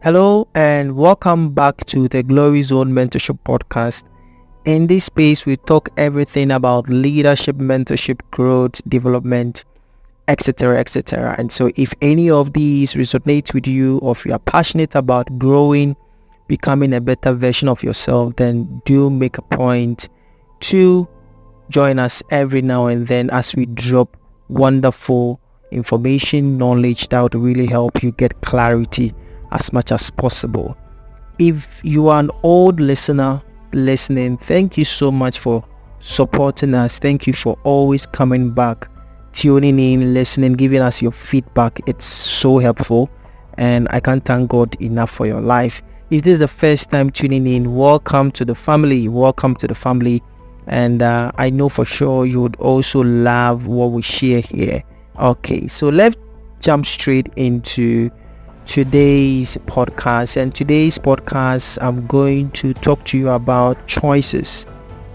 Hello and welcome back to the Glory Zone Mentorship Podcast. In this space, we talk everything about leadership, mentorship, growth, development, etc., etc. And so if any of these resonate with you, or if you are passionate about growing, becoming a better version of yourself, then do make a point to join us every now and then as we drop wonderful information, knowledge that would really help you get clarity as much as possible. If you are an old listener listening, thank you so much for supporting us. Thank you for always coming back, tuning in, listening, giving us your feedback. It's so helpful, and I can't thank God enough for your life. If this is the first time tuning in, welcome to the family. Welcome to the family. And I know for sure you would also love what we share here. Okay, so let's jump straight into today's podcast. And today's podcast, I'm going to talk to you about choices.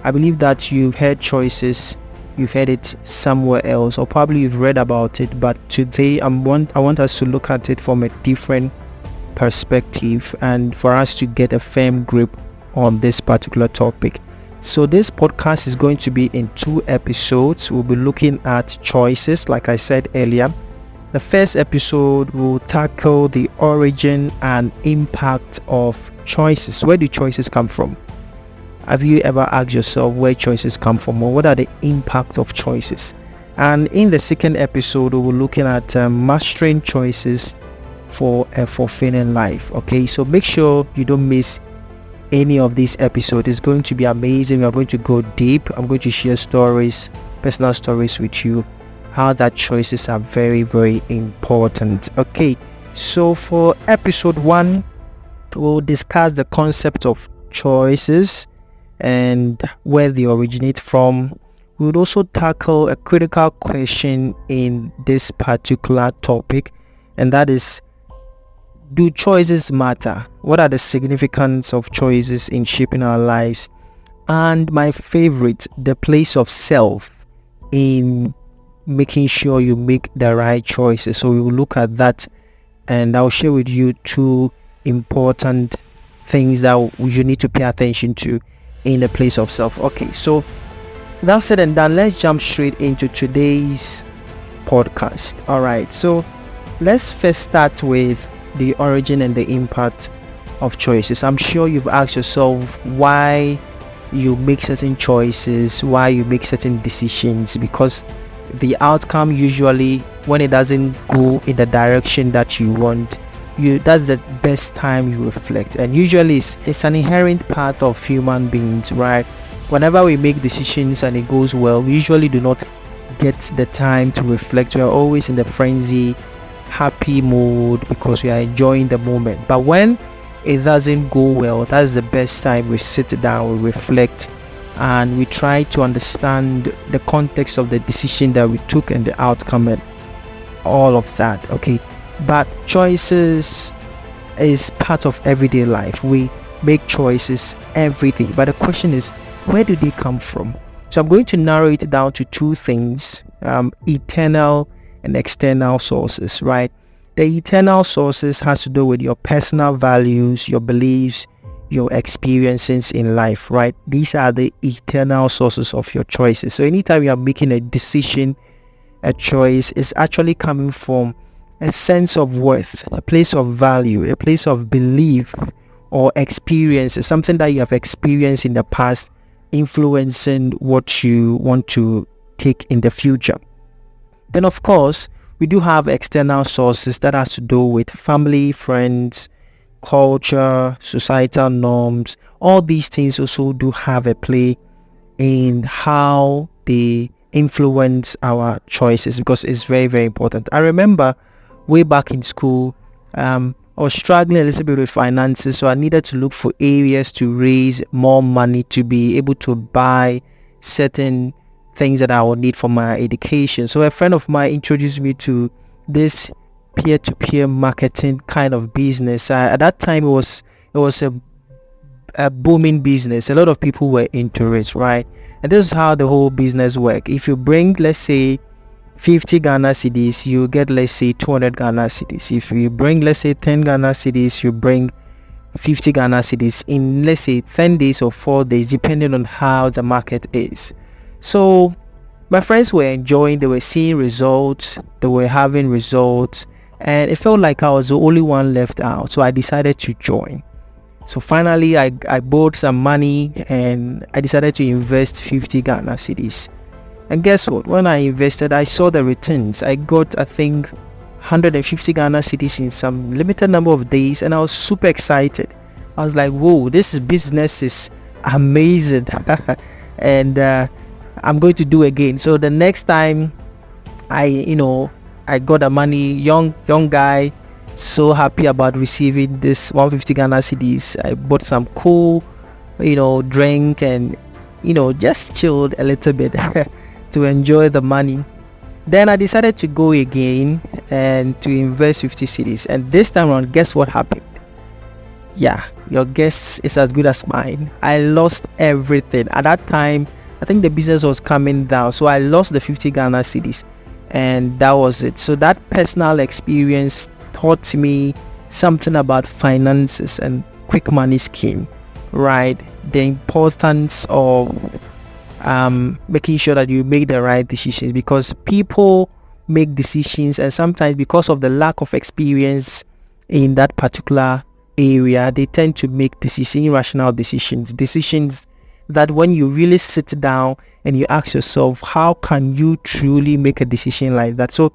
I believe that you've heard choices, you've heard it somewhere else, or probably you've read about it, but today I want us to look at it from a different perspective and for us to get a firm grip on this particular topic. So this podcast is going to be in 2 episodes. We'll be looking at choices, like I said earlier. The first episode will tackle the origin and impact of choices. Where do choices come from? Have you ever asked yourself where choices come from, or what are the impact of choices? And in the second episode, we'll be looking at mastering choices for a fulfilling life. Okay, so make sure you don't miss any of these episodes. It's going to be amazing. We're going to go deep. I'm going to share stories, personal stories with you, how that choices are very, very important. Okay, so for episode 1, we'll discuss the concept of choices and where they originate from. We'll also tackle a critical question in this particular topic, and that is, do choices matter? What are the significance of choices in shaping our lives? And my favorite, the place of self in making sure you make the right choices. So we will look at that, and I'll share with you 2 important things that you need to pay attention to in the place of self. Okay, so that said and done, let's jump straight into today's podcast. All right, so let's first start with the origin and the impact of choices. I'm sure you've asked yourself why you make certain choices, why you make certain decisions, because the outcome usually, when it doesn't go in the direction that you want, that's the best time you reflect. And usually it's an inherent part of human beings, right? Whenever we make decisions and it goes well, we usually do not get the time to reflect. We are always in the frenzy, happy mood because we are enjoying the moment. But when it doesn't go well, that's the best time we sit down, we reflect, and we try to understand the context of the decision that we took and the outcome and all of that. Okay, but choices is part of everyday life. We make choices every day, but the question is, where do they come from? So I'm going to narrow it down to 2 things: eternal and external sources, right? The eternal sources has to do with your personal values, your beliefs, your experiences in life, right? These are the eternal sources of your choices. So anytime you are making a decision, a choice is actually coming from a sense of worth, a place of value, a place of belief or experience, something that you have experienced in the past, influencing what you want to take in the future. Then of course, we do have external sources that has to do with family, friends, culture, societal norms. All these things also do have a play in how they influence our choices, because it's very, very important. I remember way back in school, I was struggling a little bit with finances, so I needed to look for areas to raise more money to be able to buy certain things that I would need for my education. So a friend of mine introduced me to this peer-to-peer marketing kind of business. At that time, it was a booming business. A lot of people were into it, right? And this is how the whole business works. If you bring, let's say, 50 Ghana cedis, you get, let's say, 200 Ghana cedis. If you bring, let's say, 10 Ghana cedis, you bring 50 Ghana cedis in, let's say, 10 days or 4 days, depending on how the market is. So my friends were enjoying, they were seeing results, they were having results, and it felt like I was the only one left out. So I decided to join. So finally I borrowed some money and I decided to invest 50 Ghana cedis. And guess what? When I invested, I saw the returns. I got, I think, 150 Ghana cedis in some limited number of days, and I was super excited. I was like, whoa, this business is amazing. And I'm going to do again. So the next time I got the money, young guy, so happy about receiving this 150 Ghana cedis. I bought some cool, drink, and just chilled a little bit to enjoy the money. Then I decided to go again and to invest 50 cedis. And this time around, guess what happened? Yeah, your guess is as good as mine. I lost everything. At that time, I think the business was coming down, so I lost the 50 Ghana cedis, and that was it. So that personal experience taught me something about finances and quick money scheme, right? The importance of making sure that you make the right decisions, because people make decisions, and sometimes because of the lack of experience in that particular area, they tend to make irrational decisions that when you really sit down and you ask yourself, how can you truly make a decision like that? So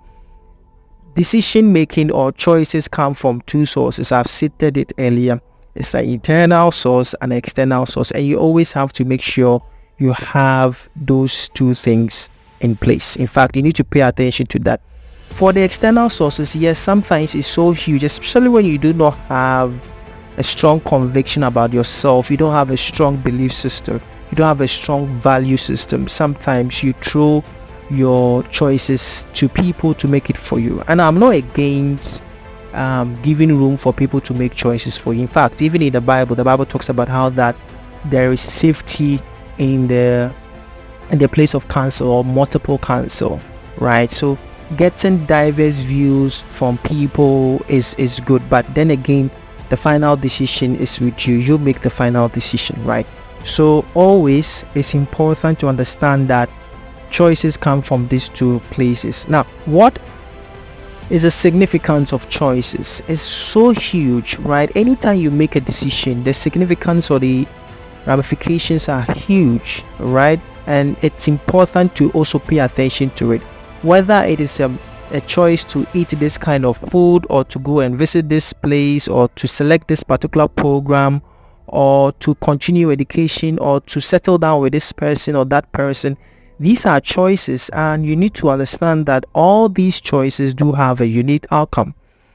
decision making or choices come from two sources. I've stated it earlier. It's an internal source and an external source, and you always have to make sure you have those two things in place. In fact, you need to pay attention to that. For the external sources, yes, sometimes it's so huge, especially when you do not have a strong conviction about yourself, you don't have a strong belief system, you don't have a strong value system. Sometimes you throw your choices to people to make it for you. And I'm not against giving room for people to make choices for you. In fact, even in the Bible talks about how that there is safety in the place of counsel or multiple counsel, right? So getting diverse views from people is good, but then again, the final decision is with you. You make the final decision, right? So always it's important to understand that choices come from these two places. Now, what is the significance of choices? It's so huge, right? Anytime you make a decision, the significance or the ramifications are huge, right? And it's important to also pay attention to it, whether it is a choice to eat this kind of food, or to go and visit this place, or to select this particular program, or to continue education, or to settle down with this person or that person. These are choices, and you need to understand that all these choices do have a unique outcome.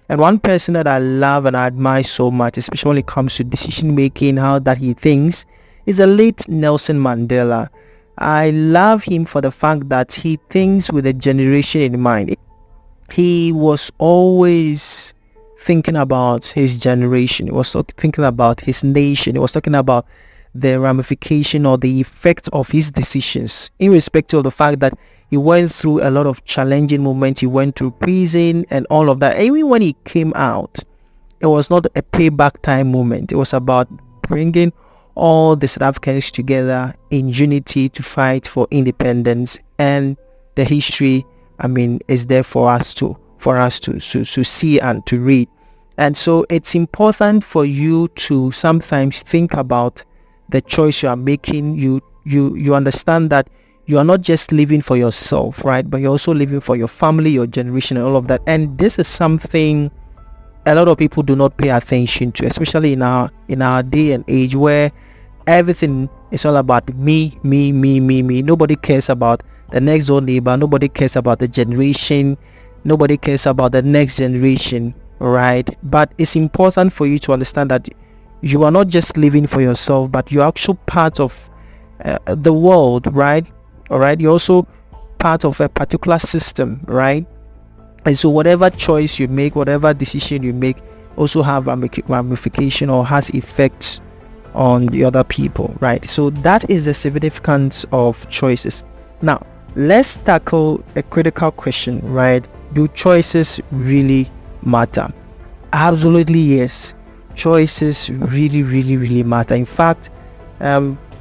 And one person that I love and I admire so much, especially when it comes to decision making, how that he thinks, is the late Nelson Mandela. I love him for the fact that he thinks with a generation in mind. He was always thinking about his generation. He was thinking about his nation. He was talking about the ramification or the effect of his decisions, irrespective of the fact that he went through a lot of challenging moments. He went through prison and all of that. Even when he came out, it was not a payback time moment. It was about bringing all the South Africans together in unity to fight for independence. And the history, is there for us to see and to read. And so it's important for you to sometimes think about the choice you are making. You understand that you are not just living for yourself, right? But you're also living for your family, your generation, and all of that. And this is something a lot of people do not pay attention to, especially in our day and age, where everything is all about me. Nobody cares about the next door neighbor. Nobody cares about the generation. Nobody cares about the next generation, right? But it's important for you to understand that you are not just living for yourself, but you're actually part of the world, right? All right, you're also part of a particular system, right? And so whatever choice you make, whatever decision you make, also have ramification or has effects on the other people, right? So that is the significance of choices. Now let's tackle a critical question, right? Do choices really matter? Absolutely yes. Choices really matter. In fact,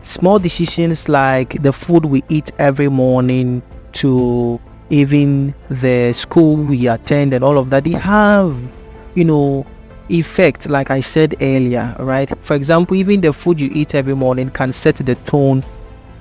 small decisions like the food we eat every morning to even the school we attend and all of that, they have, effect, like I said earlier, right? For example, even the food you eat every morning can set the tone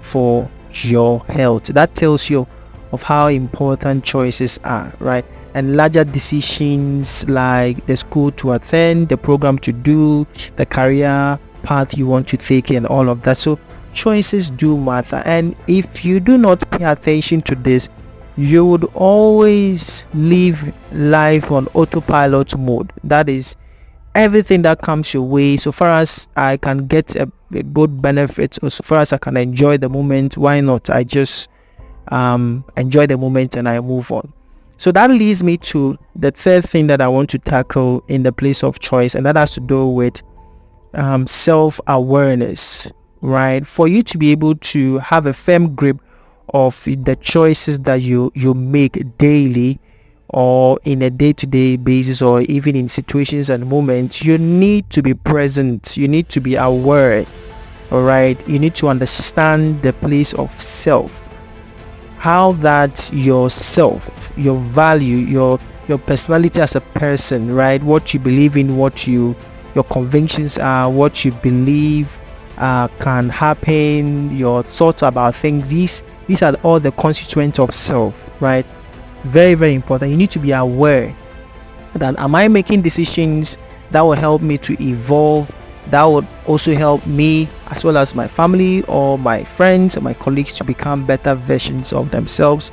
for your health. That tells you of how important choices are, right? And larger decisions like the school to attend, the program to do, the career path you want to take, and all of that. So choices do matter, and if you do not pay attention to this, you would always live life on autopilot mode. That is, everything that comes your way, so far as I can get a good benefit, or so far as I can enjoy the moment, why not? I just enjoy the moment and I move on. So that leads me to the third thing that I want to tackle in the place of choice, and that has to do with self-awareness, right? For you to be able to have a firm grip of the choices that you make daily, or in a day-to-day basis, or even in situations and moments, you need to be present. You need to be aware. All right, you need to understand the place of self, how that yourself, your value, your personality as a person, right? What you believe in, what your convictions are, what you believe can happen, your thoughts about things. These are all the constituents of self, right? Very important. You need to be aware that, am I making decisions that will help me to evolve, that would also help me as well as my family or my friends or my colleagues to become better versions of themselves,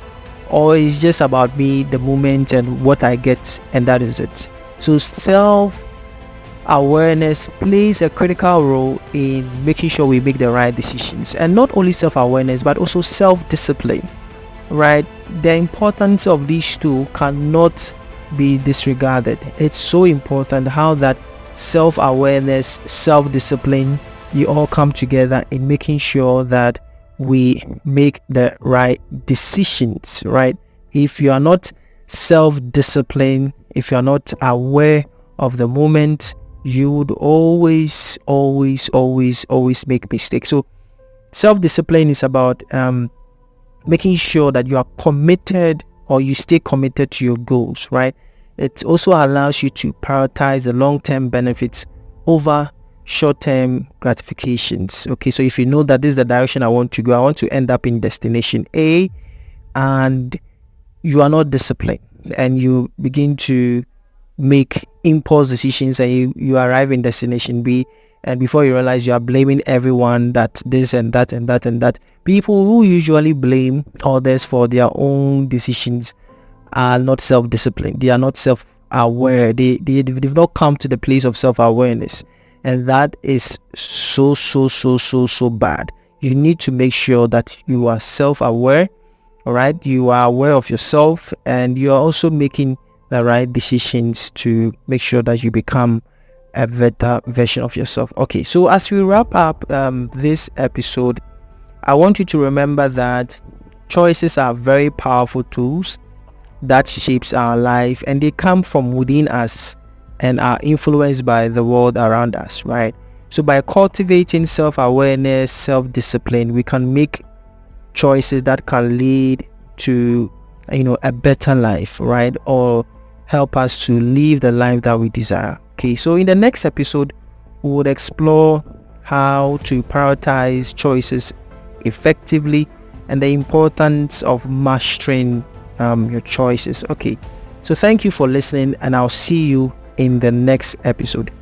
or it's just about me, the moment, and what I get, and that is it? So self-awareness plays a critical role in making sure we make the right decisions, and not only self-awareness but also self-discipline, right? The importance of these two cannot be disregarded. It's so important how that self-awareness, self-discipline, you all come together in making sure that we make the right decisions, right? If you are not self-disciplined, if you are not aware of the moment, you would always make mistakes. So self-discipline is about making sure that you are committed, or you stay committed to your goals, right? It also allows you to prioritize the long-term benefits over short-term gratifications. Okay, so if you know that this is the direction I want to go, I want to end up in destination A, and you are not disciplined, and you begin to make impulse decisions, and you arrive in destination B, and before you realize, you are blaming everyone that this and that and that and that. People who usually blame others for their own decisions are not self-disciplined. They are not self-aware. They've not come to the place of self-awareness, and that is so bad. You need to make sure that you are self-aware. All right, you are aware of yourself, and you are also making the right decisions to make sure that you become a better version of yourself. Okay, so as we wrap up this episode, I want you to remember that choices are very powerful tools that shapes our life, and they come from within us and are influenced by the world around us, right? So by cultivating self-awareness, self-discipline, we can make choices that can lead to a better life, right? Or help us to live the life that we desire. Okay, so in the next episode, we would explore how to prioritize choices effectively and the importance of mastering your choices. Okay, so thank you for listening, and I'll see you in the next episode.